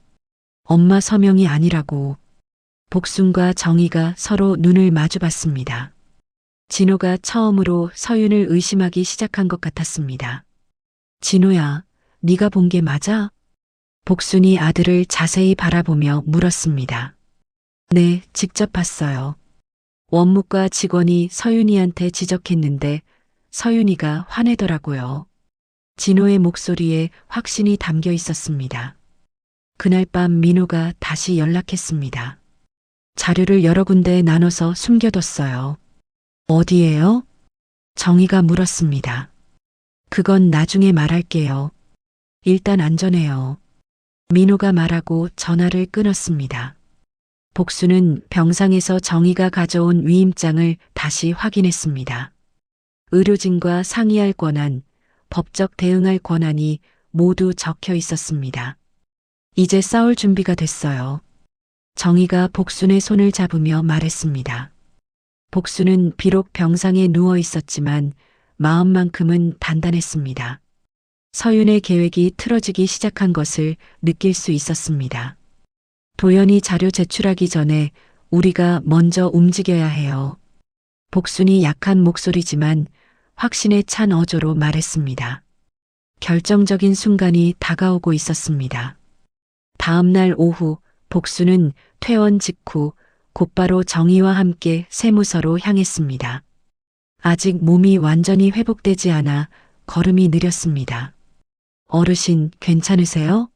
엄마 서명이 아니라고. 복순과 정희가 서로 눈을 마주봤습니다. 진호가 처음으로 서윤을 의심하기 시작한 것 같았습니다. 진호야, 네가 본 게 맞아? 복순이 아들을 자세히 바라보며 물었습니다. 네, 직접 봤어요. 원무과 직원이 서윤이한테 지적했는데 서윤이가 화내더라고요. 진호의 목소리에 확신이 담겨 있었습니다. 그날 밤 민호가 다시 연락했습니다. 자료를 여러 군데에 나눠서 숨겨뒀어요. 어디에요? 정희가 물었습니다. 그건 나중에 말할게요. 일단 안전해요. 민호가 말하고 전화를 끊었습니다. 복수는 병상에서 정희가 가져온 위임장을 다시 확인했습니다. 의료진과 상의할 권한, 법적 대응할 권한이 모두 적혀 있었습니다. 이제 싸울 준비가 됐어요. 정희가 복순의 손을 잡으며 말했습니다. 복순은 비록 병상에 누워 있었지만 마음만큼은 단단했습니다. 서윤의 계획이 틀어지기 시작한 것을 느낄 수 있었습니다. 도연이 자료 제출하기 전에 우리가 먼저 움직여야 해요. 복순이 약한 목소리지만 확신에 찬 어조로 말했습니다. 결정적인 순간이 다가오고 있었습니다. 다음 날 오후 복순은 퇴원 직후 곧바로 정희와 함께 세무서로 향했습니다. 아직 몸이 완전히 회복되지 않아 걸음이 느렸습니다. 어르신, 괜찮으세요?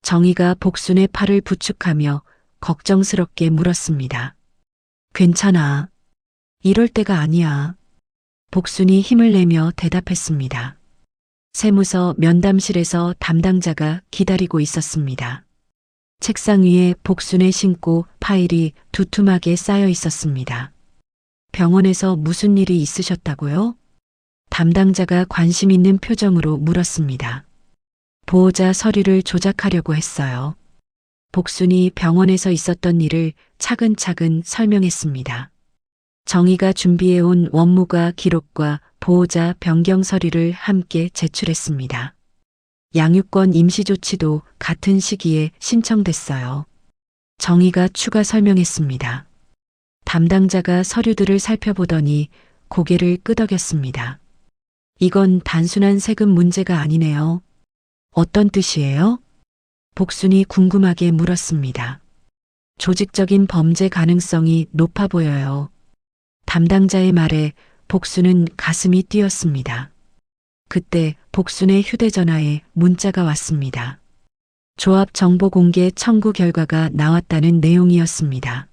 정희가 복순의 팔을 부축하며 걱정스럽게 물었습니다. 괜찮아. 이럴 때가 아니야. 복순이 힘을 내며 대답했습니다. 세무서 면담실에서 담당자가 기다리고 있었습니다. 책상 위에 복순의 신고 파일이 두툼하게 쌓여 있었습니다. 병원에서 무슨 일이 있으셨다고요? 담당자가 관심 있는 표정으로 물었습니다. 보호자 서류를 조작하려고 했어요. 복순이 병원에서 있었던 일을 차근차근 설명했습니다. 정희가 준비해온 원무과 기록과 보호자 변경 서류를 함께 제출했습니다. 양육권 임시조치도 같은 시기에 신청됐어요. 정희가 추가 설명했습니다. 담당자가 서류들을 살펴보더니 고개를 끄덕였습니다. 이건 단순한 세금 문제가 아니네요. 어떤 뜻이에요? 복순이 궁금하게 물었습니다. 조직적인 범죄 가능성이 높아 보여요. 담당자의 말에 복순은 가슴이 뛰었습니다. 그때 복순의 휴대전화에 문자가 왔습니다. 조합 정보 공개 청구 결과가 나왔다는 내용이었습니다.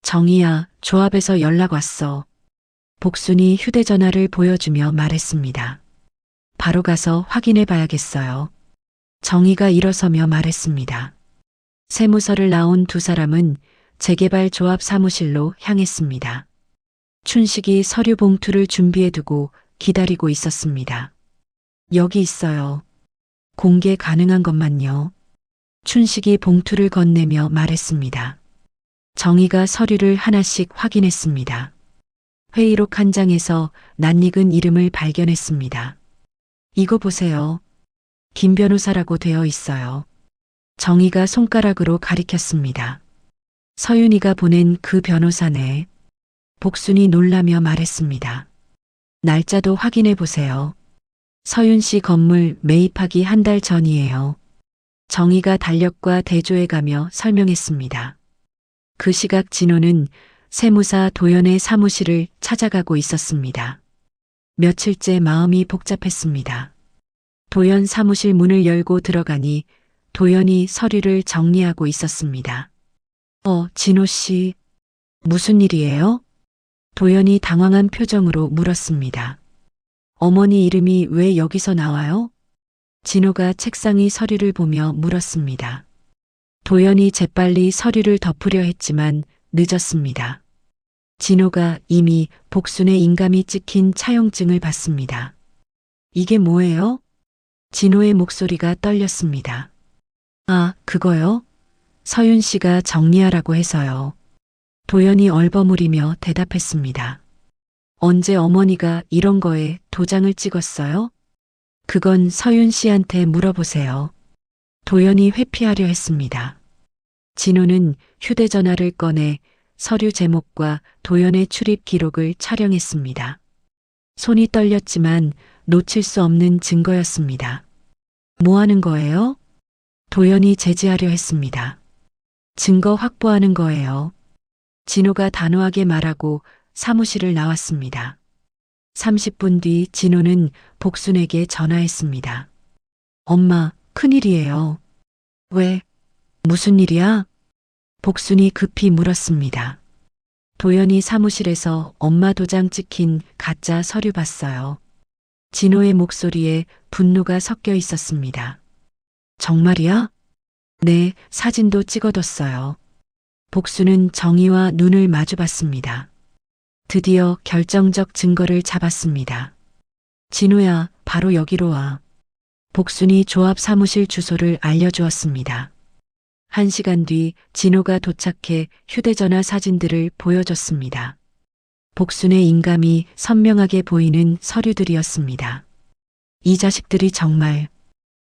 정희야, 조합에서 연락 왔어. 복순이 휴대전화를 보여주며 말했습니다. 바로 가서 확인해 봐야겠어요. 정희가 일어서며 말했습니다. 세무서를 나온 두 사람은 재개발 조합 사무실로 향했습니다. 춘식이 서류 봉투를 준비해 두고 기다리고 있었습니다. 여기 있어요. 공개 가능한 것만요. 춘식이 봉투를 건네며 말했습니다. 정희가 서류를 하나씩 확인했습니다. 회의록 한 장에서 낯익은 이름을 발견했습니다. 이거 보세요. 김 변호사라고 되어 있어요. 정희가 손가락으로 가리켰습니다. 서윤이가 보낸 그 변호사네. 복순이 놀라며 말했습니다. 날짜도 확인해 보세요. 서윤 씨 건물 매입하기 한 달 전이에요. 정희가 달력과 대조해 가며 설명했습니다. 그 시각 진호는 세무사 도연의 사무실을 찾아가고 있었습니다. 며칠째 마음이 복잡했습니다. 도연 사무실 문을 열고 들어가니 도연이 서류를 정리하고 있었습니다. 진호 씨, 무슨 일이에요? 도연이 당황한 표정으로 물었습니다. 어머니 이름이 왜 여기서 나와요? 진호가 책상 위 서류를 보며 물었습니다. 도연이 재빨리 서류를 덮으려 했지만 늦었습니다. 진호가 이미 복순의 인감이 찍힌 차용증을 받습니다. 이게 뭐예요? 진호의 목소리가 떨렸습니다. 아, 그거요? 서윤 씨가 정리하라고 해서요. 도연이 얼버무리며 대답했습니다. 언제 어머니가 이런 거에 도장을 찍었어요? 그건 서윤 씨한테 물어보세요. 도연이 회피하려 했습니다. 진호는 휴대전화를 꺼내 서류 제목과 도연의 출입 기록을 촬영했습니다. 손이 떨렸지만 놓칠 수 없는 증거였습니다. 뭐 하는 거예요? 도연이 제지하려 했습니다. 증거 확보하는 거예요. 진호가 단호하게 말하고 사무실을 나왔습니다. 30분 뒤 진호는 복순에게 전화했습니다. 엄마, 큰일이에요. 왜? 무슨 일이야? 복순이 급히 물었습니다. 도연이 사무실에서 엄마 도장 찍힌 가짜 서류 봤어요. 진호의 목소리에 분노가 섞여 있었습니다. 정말이야? 네, 사진도 찍어뒀어요. 복순은 정희와 눈을 마주봤습니다. 드디어 결정적 증거를 잡았습니다. 진호야, 바로 여기로 와. 복순이 조합 사무실 주소를 알려주었습니다. 1시간 뒤 진호가 도착해 휴대전화 사진들을 보여줬습니다. 복순의 인감이 선명하게 보이는 서류들이었습니다. 이 자식들이 정말.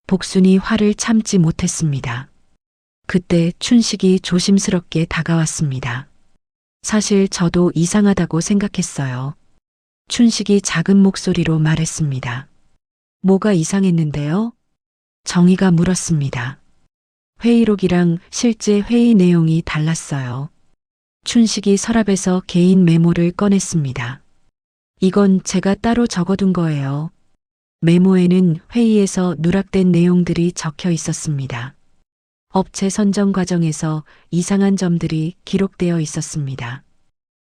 복순이 화를 참지 못했습니다. 그때 춘식이 조심스럽게 다가왔습니다. 사실 저도 이상하다고 생각했어요. 춘식이 작은 목소리로 말했습니다. 뭐가 이상했는데요? 정희가 물었습니다. 회의록이랑 실제 회의 내용이 달랐어요. 춘식이 서랍에서 개인 메모를 꺼냈습니다. 이건 제가 따로 적어둔 거예요. 메모에는 회의에서 누락된 내용들이 적혀 있었습니다. 업체 선정 과정에서 이상한 점들이 기록되어 있었습니다.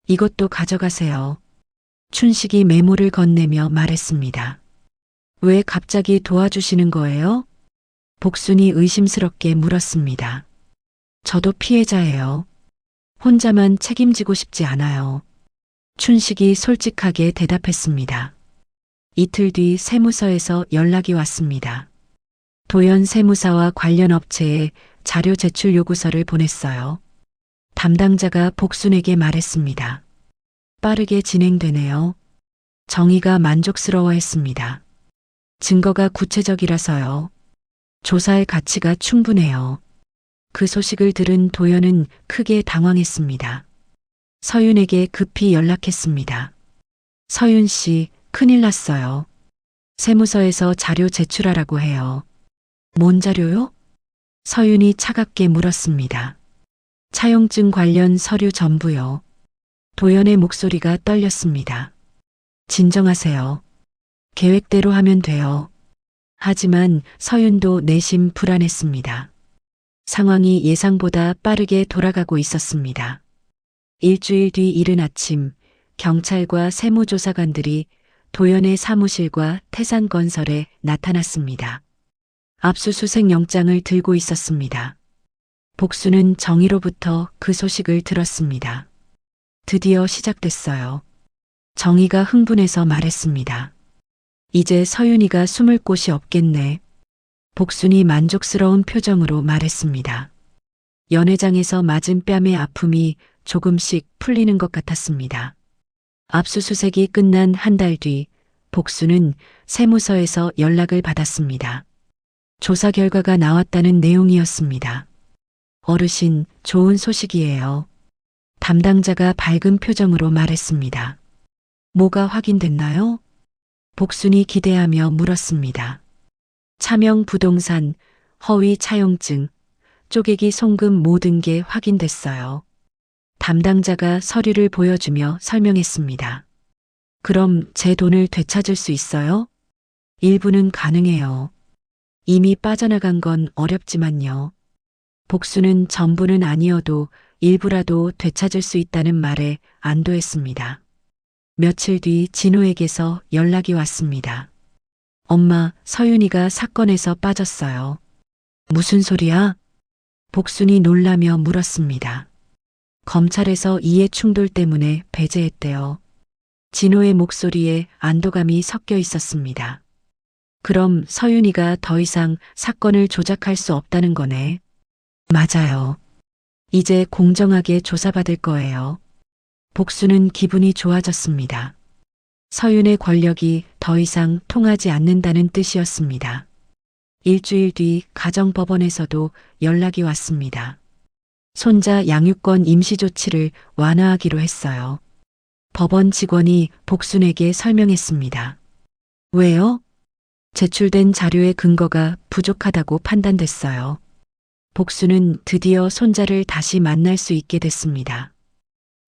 이것도 가져가세요. 춘식이 메모를 건네며 말했습니다. 왜 갑자기 도와주시는 거예요? 복순이 의심스럽게 물었습니다. 저도 피해자예요. 혼자만 책임지고 싶지 않아요. 춘식이 솔직하게 대답했습니다. 이틀 뒤 세무서에서 연락이 왔습니다. 도연 세무사와 관련 업체에 자료 제출 요구서를 보냈어요. 담당자가 복순에게 말했습니다. 빠르게 진행되네요. 정의가 만족스러워했습니다. 증거가 구체적이라서요. 조사할 가치가 충분해요. 그 소식을 들은 도연은 크게 당황했습니다. 서윤에게 급히 연락했습니다. 서윤 씨, 큰일 났어요. 세무서에서 자료 제출하라고 해요. 뭔 자료요? 서윤이 차갑게 물었습니다. 차용증 관련 서류 전부요. 도연의 목소리가 떨렸습니다. 진정하세요. 계획대로 하면 돼요. 하지만 서윤도 내심 불안했습니다. 상황이 예상보다 빠르게 돌아가고 있었습니다. 일주일 뒤 이른 아침, 경찰과 세무조사관들이 도연의 사무실과 태산건설에 나타났습니다. 압수수색 영장을 들고 있었습니다. 복수는 정의로부터 그 소식을 들었습니다. 드디어 시작됐어요. 정의가 흥분해서 말했습니다. 이제 서윤이가 숨을 곳이 없겠네. 복순이 만족스러운 표정으로 말했습니다. 연회장에서 맞은 뺨의 아픔이 조금씩 풀리는 것 같았습니다. 압수수색이 끝난 한 달 뒤 복수는 세무서에서 연락을 받았습니다. 조사 결과가 나왔다는 내용이었습니다. 어르신, 좋은 소식이에요. 담당자가 밝은 표정으로 말했습니다. 뭐가 확인됐나요? 복순이 기대하며 물었습니다. 차명 부동산, 허위 차용증, 쪼개기 송금 모든 게 확인됐어요. 담당자가 서류를 보여주며 설명했습니다. 그럼 제 돈을 되찾을 수 있어요? 일부는 가능해요. 이미 빠져나간 건 어렵지만요. 복수는 전부는 아니어도 일부라도 되찾을 수 있다는 말에 안도했습니다. 며칠 뒤 진호에게서 연락이 왔습니다. 엄마, 서윤이가 사건에서 빠졌어요. 무슨 소리야? 복순이 놀라며 물었습니다. 검찰에서 이해 충돌 때문에 배제했대요. 진호의 목소리에 안도감이 섞여 있었습니다. 그럼 서윤이가 더 이상 사건을 조작할 수 없다는 거네. 맞아요. 이제 공정하게 조사받을 거예요. 복수는 기분이 좋아졌습니다. 서윤의 권력이 더 이상 통하지 않는다는 뜻이었습니다. 일주일 뒤 가정법원에서도 연락이 왔습니다. 손자 양육권 임시조치를 완화하기로 했어요. 법원 직원이 복순에게 설명했습니다. 왜요? 제출된 자료의 근거가 부족하다고 판단됐어요. 복수는 드디어 손자를 다시 만날 수 있게 됐습니다.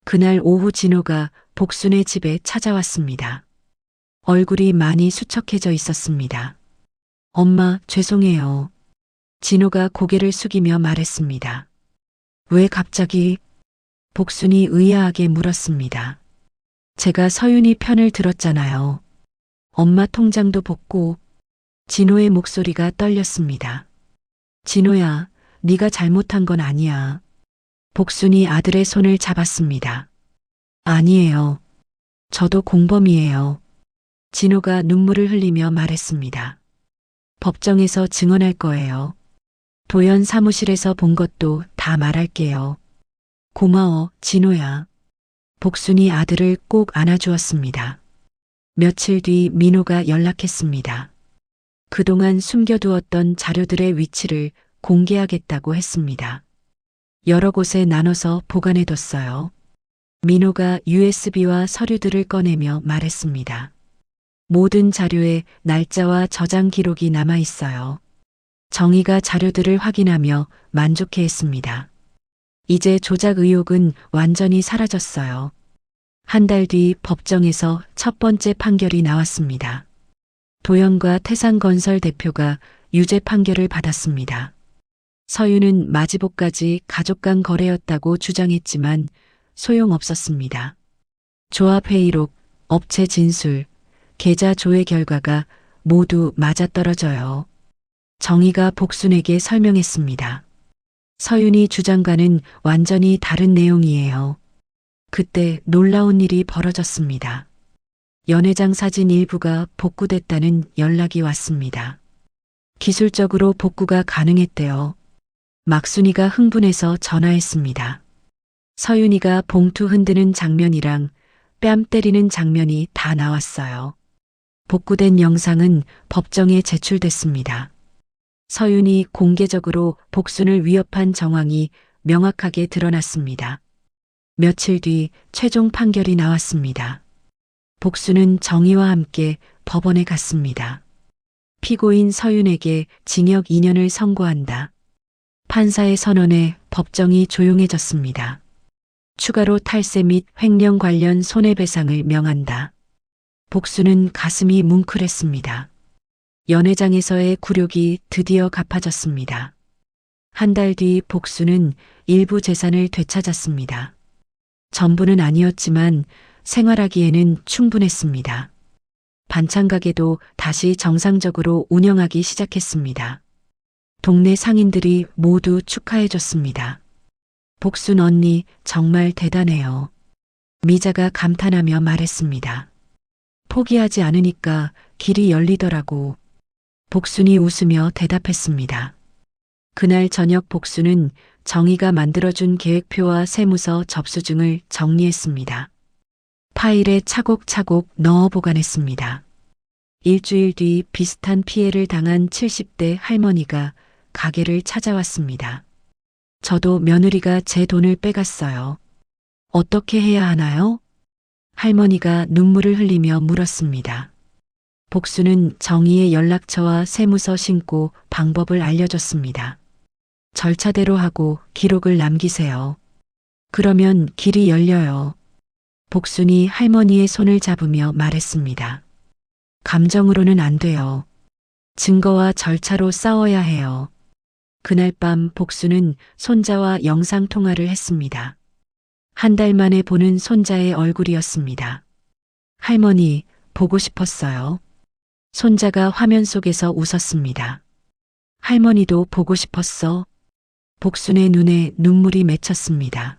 그날 오후 진호가 복순의 집에 찾아왔습니다. 얼굴이 많이 수척해져 있었습니다. 엄마, 죄송해요. 진호가 고개를 숙이며 말했습니다. 왜 갑자기? 복순이 의아하게 물었습니다. 제가 서윤이 편을 들었잖아요. 엄마 통장도 복고. 진호의 목소리가 떨렸습니다. 진호야, 네가 잘못한 건 아니야. 복순이 아들의 손을 잡았습니다. 아니에요. 저도 공범이에요. 진호가 눈물을 흘리며 말했습니다. 법정에서 증언할 거예요. 도연 사무실에서 본 것도 다 말할게요. 고마워, 진호야. 복순이 아들을 꼭 안아주었습니다. 며칠 뒤 민호가 연락했습니다. 그동안 숨겨두었던 자료들의 위치를 공개하겠다고 했습니다. 여러 곳에 나눠서 보관해뒀어요. 민호가 USB와 서류들을 꺼내며 말했습니다. 모든 자료에 날짜와 저장 기록이 남아 있어요. 정의가 자료들을 확인하며 만족해했습니다. 이제 조작 의혹은 완전히 사라졌어요. 한 달 뒤 법정에서 첫 번째 판결이 나왔습니다. 도영과 태산건설 대표가 유죄 판결을 받았습니다. 서윤은 마지못까지 가족 간 거래였다고 주장했지만 소용없었습니다. 조합회의록, 업체 진술, 계좌 조회 결과가 모두 맞아떨어져요. 정의가 복순에게 설명했습니다. 서윤이 주장과는 완전히 다른 내용이에요. 그때 놀라운 일이 벌어졌습니다. 연회장 사진 일부가 복구됐다는 연락이 왔습니다. 기술적으로 복구가 가능했대요. 막순이가 흥분해서 전화했습니다. 서윤이가 봉투 흔드는 장면이랑 뺨 때리는 장면이 다 나왔어요. 복구된 영상은 법정에 제출됐습니다. 서윤이 공개적으로 복순을 위협한 정황이 명확하게 드러났습니다. 며칠 뒤 최종 판결이 나왔습니다. 복순은 정의와 함께 법원에 갔습니다. 피고인 서윤에게 징역 2년을 선고한다. 판사의 선언에 법정이 조용해졌습니다. 추가로 탈세 및 횡령 관련 손해배상을 명한다. 복순은 가슴이 뭉클했습니다. 연회장에서의 굴욕이 드디어 갚아졌습니다. 한 달 뒤 복순은 일부 재산을 되찾았습니다. 전부는 아니었지만 생활하기에는 충분했습니다. 반찬 가게도 다시 정상적으로 운영하기 시작했습니다. 동네 상인들이 모두 축하해줬습니다. 복순 언니 정말 대단해요. 미자가 감탄하며 말했습니다. 포기하지 않으니까 길이 열리더라고. 복순이 웃으며 대답했습니다. 그날 저녁 복순은 정의가 만들어준 계획표와 세무서 접수증을 정리했습니다. 파일에 차곡차곡 넣어 보관했습니다. 일주일 뒤 비슷한 피해를 당한 70대 할머니가 가게를 찾아왔습니다. 저도 며느리가 제 돈을 빼갔어요. 어떻게 해야 하나요? 할머니가 눈물을 흘리며 물었습니다. 복순은 정의의 연락처와 세무서 신고 방법을 알려줬습니다. 절차대로 하고 기록을 남기세요. 그러면 길이 열려요. 복순이 할머니의 손을 잡으며 말했습니다. 감정으로는 안 돼요. 증거와 절차로 싸워야 해요. 그날 밤 복순은 손자와 영상통화를 했습니다. 한 달 만에 보는 손자의 얼굴이었습니다. 할머니, 보고 싶었어요. 손자가 화면 속에서 웃었습니다. 할머니도 보고 싶었어. 복순의 눈에 눈물이 맺혔습니다.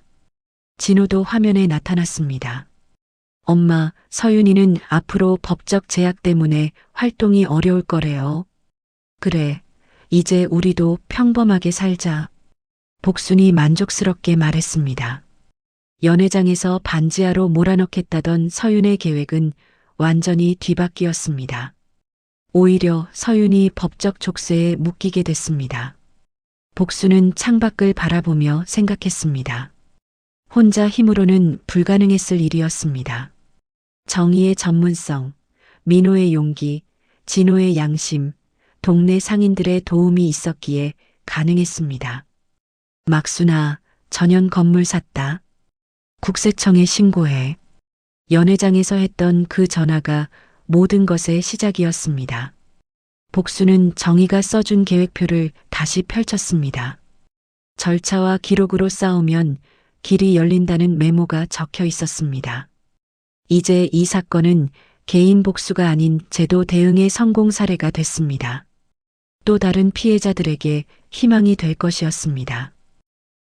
진호도 화면에 나타났습니다. 엄마, 서윤이는 앞으로 법적 제약 때문에 활동이 어려울 거래요. 그래, 이제 우리도 평범하게 살자. 복순이 만족스럽게 말했습니다. 연회장에서 반지하로 몰아넣겠다던 서윤의 계획은 완전히 뒤바뀌었습니다. 오히려 서윤이 법적 족쇄에 묶이게 됐습니다. 복순은 창밖을 바라보며 생각했습니다. 혼자 힘으로는 불가능했을 일이었습니다. 정의의 전문성, 민호의 용기, 진호의 양심, 동네 상인들의 도움이 있었기에 가능했습니다. 막순아, 전현 건물 샀다. 국세청에 신고해. 연회장에서 했던 그 전화가 모든 것의 시작이었습니다. 복순은 정의가 써준 계획표를 다시 펼쳤습니다. 절차와 기록으로 싸우면 길이 열린다는 메모가 적혀 있었습니다. 이제 이 사건은 개인 복수가 아닌 제도 대응의 성공 사례가 됐습니다. 또 다른 피해자들에게 희망이 될 것이었습니다.